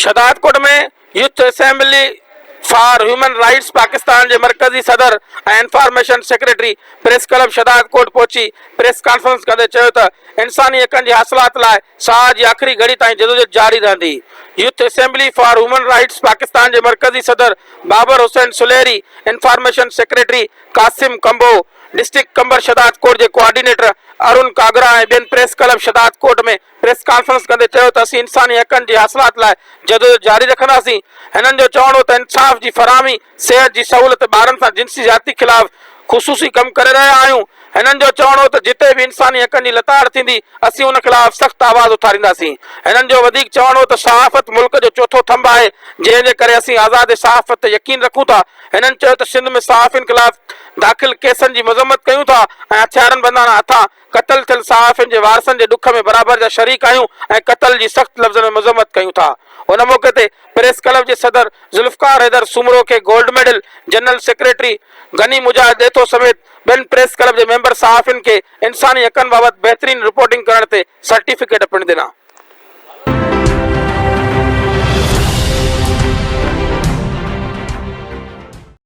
शदादकोट में youth assembly for human rights Pakistan के मरकजी सदर ऐं इंफॉर्मेशन सेक्रेटरी प्रेस क्लब शदादकोट पहुंची प्रेस कॉन्फ्रेंस कंदे चयो त इंसानी हक़नि जे हासिलात लाइ साह जी आख़िरी घड़ी ताईं जदोजहद जारी रहंदी। Youth assembly for human rights Pakistan के मरकजी सदर Babar Hussain Suleri, information secretary Qasim Kambo, district Qambar Shahdadkot के कोऑर्डिनेटर अरुण कागरा ऐं ॿियनि प्रेस क्लब शदादकोट में प्रेस कॉन्फ्रेंस कंदे चयो त असीं इंसानी हक़नि जे हासिलात लाइ जदोजहद जारी रखंदासीं। हिननि जो चवणो त इंसाफ़ जी फराहमी, सेहत जी सहूलियत, ॿारनि सां जिन्सी ज़्यादती ख़िलाफ़ ख़ुसूसी कम करे रहिया आहियूं। हिननि जो चवणो त जिते भी इंसानी हक़नि जी लताड़ थींदी असीं उन ख़िलाफ़ सख़्त आवाज़ उथारींदासीं। हिननि जो वधीक चवणो त सहाफ़त मुल्क जो चौथो थंब आहे, जंहिंजे करे असीं आज़ाद सहाफ़त ते यकीन रखूं था। हिननि चयो त सिंध में सहाफ़ियुनि ख़िलाफ़ दाख़िल केसनि जी मज़म्मत कयूं था ऐं हथियारनि बंधाना हथां क़तल थियल सहाफ़ियुनि जे वारसनि जे ॾुख में बराबरि जा शरीक आहियूं ऐं क़तल जी सख़्त लफ़्ज़नि में मज़म्मत कयूं था। उन मौक़े ते प्रेस क्लब के सदर ज़ुल्फ़कार हैदर सूमरो के गोल्ड मेडल, जनरल सेक्रेटरी गनी मुजाहिद ॾेथो समेत ॿियनि प्रेस क्लब के मेंबर सहाफ़ियुनि के इंसानी हक़नि बाबति बहितरीन रिपोर्टिंग करण ते सर्टिफिकेट पिणु ॾिना।